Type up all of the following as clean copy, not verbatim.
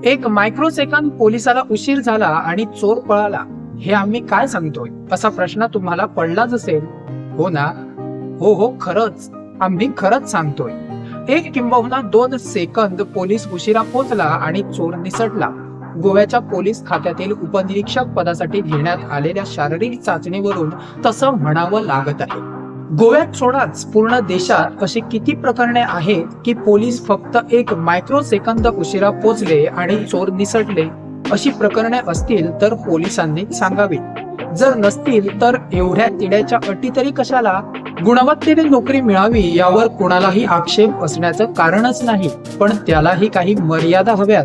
एक मायक्रोसेकंद पोलिसाला उशीर झाला आणि चोर पळाला, हे आम्ही काय सांगतोय असा प्रश्न तुम्हाला पडलाच असेल, हो ना? हो, खरंच आम्ही खरंच सांगतोय. 1 किंबहुना 2 सेकंद पोलीस उशिरा पोहोचला आणि चोर निसटला. गोव्याच्या पोलीस खात्यातील उपनिरीक्षक पदासाठी घेण्यात आलेल्या शारीरिक चाचणीवरून तसं म्हणावं लागत आहे. गोव्यात सोडाच पूर्ण देशात अशी किती प्रकरणे आहेत की पोलीस फक्त 1 मायक्रोसेकंद उशिरा पोहोचले आणि चोर निसटले? अशी प्रकरणे असतील तर पोलिसांनी सांगावी. जर नसतील तर एवढ्या तिड्याच्या अटी तरी कशाला? गुणवत्तेने नोकरी मिळावी यावर कोणालाही आक्षेप असण्याचं कारणच नाही, पण त्यालाही काही मर्यादा हव्यात.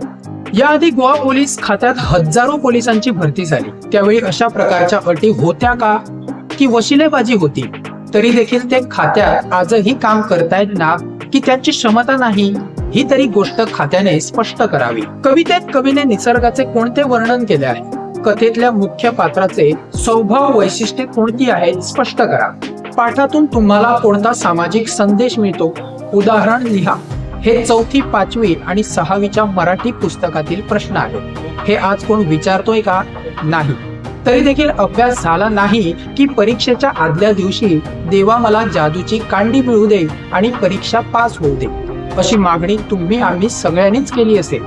याआधी गोवा पोलीस खात्यात हजारो पोलिसांची भरती झाली. त्यावेळी अशा प्रकारच्या अटी होत्या का, की वशिलेबाजी होती? तरी देखील ते खात्यात आजही काम करतायत ना, की त्यांची क्षमता नाही? ही तरी गोष्ट खात्याने स्पष्ट करावी. कवितेत कवीने निसर्गाचे कोणते वर्णन केले आहे? कथेतल्या मुख्य पात्राचे स्वभाव वैशिष्ट्ये कोणती आहेत स्पष्ट करा. पाठातून तुम्हाला कोणता सामाजिक संदेश मिळतो? उदाहरण लिहा. हे 4थी, 5वी आणि 6वीच्या मराठी पुस्तकातील प्रश्न आहेत. हे आज कोण विचारतोय का? नाही. तरी देखील अभ्यास झाला नाही की परीक्षेच्या आदल्या दिवशी देवा मला जादूची कांडी मिळू दे आणि परीक्षा पास होऊ दे, अशी मागणी तुम्ही आम्ही सगळ्यांनीच केली असेल.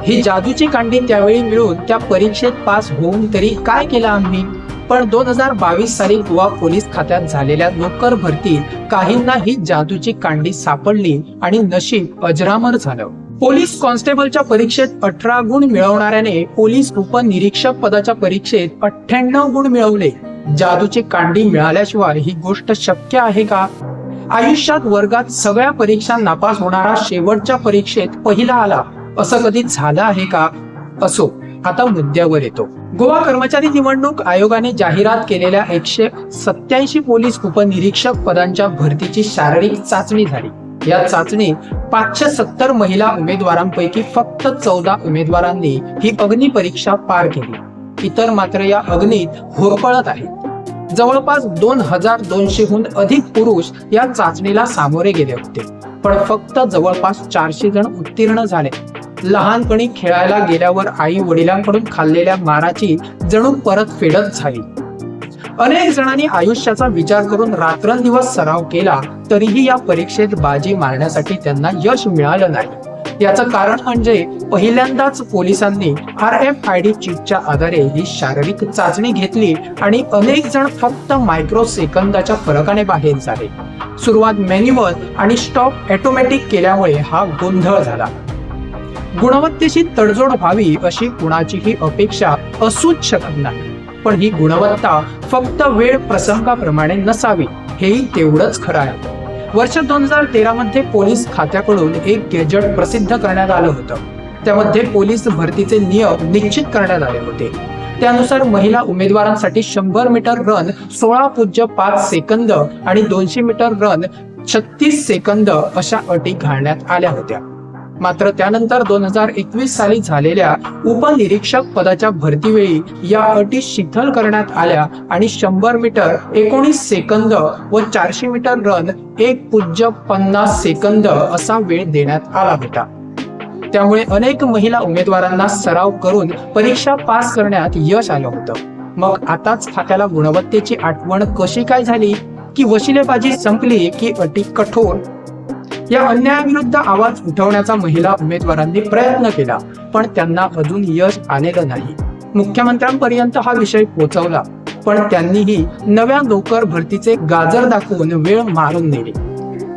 ही जादूची कांडी त्यावेळी मिळून त्या परीक्षेत पास होऊन तरी काय केलं आम्ही? पण 2022 साली गोवा पोलीस खात्यात झालेल्या नोकर भरतीत काहींना ही जादूची कांडी सापडली आणि नशीब अजरामर झालं. पोलीस कॉन्स्टेबलच्या परीक्षेत 18 गुण मिळवणाऱ्याने पोलीस उपनिरीक्षक पदाच्या परीक्षेत 98 गुण मिळवले. जादूची कांडी मिळाल्याशिवाय ही गोष्ट शक्य आहे का? आयुष्यात वर्गात सगळ्या परीक्षा नापास होणारा शेवटच्या परीक्षेत पहिला आला, असं कधी झालं आहे का? असो, आता मुद्द्यावर येतो. गोवा कर्मचारी निवडणूक आयोगाने जाहिरात केलेल्या 187 पोलीस उपनिरीक्षक पदांच्या भरतीची शारीरिक चाचणी झाली. या चाचणीत 570 महिला उमेदवारांपैकी फक्त 14 उमेदवारांनी ही अग्नी परीक्षा पार केली. इतर मात्र या अग्नीत होरपळत आहेत. जवळपास 2200हून अधिक पुरुष या चाचणीला सामोरे गेले होते, पण फक्त जवळपास 400 जण उत्तीर्ण झाले. लहानपणी खेळायला गेल्यावर आई वडिलांकडून खाल्लेल्या माराची जणू परतफेडच झाली. अनेक जणांनी आयुष्याचा विचार करून रात्रंदिवस सराव केला, तरीही या परीक्षेत बाजी मारण्यासाठी त्यांना यश मिळालं नाही. याचं कारण म्हणजे पहिल्यांदाच पोलिसांनी RFID चिपच्या आधारे ही शारीरिक चाचणी घेतली आणि अनेक जण फक्त मायक्रो सेकंदाच्या फरकाने बाहेर झाले. सुरुवात मॅन्युअल आणि स्टॉप ऑटोमॅटिक केल्यामुळे हा गोंधळ झाला. गुणवत्तेशी तडजोड व्हावी अशी कुणाचीही अपेक्षा असूच शकत नाही, पण ही गुणवत्ता फक्त वेळ प्रसंगाप्रमाणे नसावी, हेही तेवढंच खरं आहे. वर्ष 2013 मध्ये पोलीस खात्याकडून एक गॅजेट प्रसिद्ध करण्यात आलं होतं. त्यामध्ये पोलीस भरतीचे नियम निश्चित करण्यात आले होते. त्यानुसार महिला उमेदवारांसाठी 100 मीटर रन 16.5 सेकंद आणि 200 मीटर रन 36 सेकंद अशा अटी घालण्यात आल्या होत्या. मात्र त्यानंतर 2021 साली झालेल्या उपनिरीक्षक पदाच्या भरतीवेळी या अटी शिथिल करण्यात आल्या आणि 100 मीटर 19 सेकंद व 400 मीटर रन 1.50 सेकंद असा वेळ देण्यात आला होता. त्यामुळे अनेक महिला उमेदवारांना सराव करून परीक्षा पास करण्यात यश आलं होतं. मग आताच खात्याला गुणवत्तेची आठवण कशी काय झाली? की वशिलेबाजी संपली की अटी कठोर? या अन्यायाविरुद्ध आवाज उठवण्याचा महिला उमेदवारांनी प्रयत्न केला, पण त्यांना अजून यश आलेलं नाही. मुख्यमंत्र्यांपर्यंत हा विषय पोहोचवला, पण त्यांनीही नव्या नोकर भरतीचे गाजर दाखवून वेळ मारून नेली.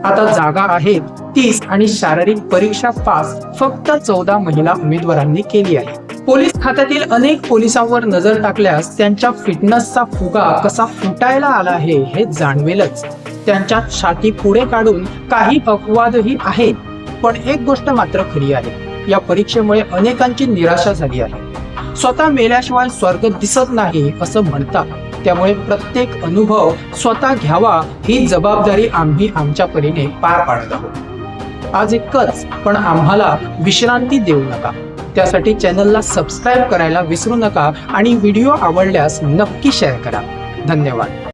आता जागा आहेत 30 आणि शारीरिक परीक्षा पास फक्त 14 महिला उमेदवारांनी केली आहे. पोलीस खात्यातील अनेक पोलिसांवर नजर टाकल्यास त्यांच्या फिटनेसचा फुगा कसा फुटायला आला आहे हे जाणवेलच. त्यांच्यात छाती पुढे काढून काही अपवादही आहेत, पण एक गोष्ट मात्र खरी आहे, या परीक्षेमुळे अनेकांची निराशा झाली आहे. स्वतः मेल्याशिवाय स्वर्ग दिसत नाही असं म्हणतात. त्यामुळे प्रत्येक अनुभव स्वतः घ्यावा ही जबाबदारी आम्ही आमच्या परीने पार पाडत आहोत. आज इतकंच, पण आम्हाला विश्रांती देऊ नका. त्यासाठी चॅनलला सबस्क्राईब करायला विसरू नका आणि व्हिडिओ आवडल्यास नक्की शेअर करा. धन्यवाद.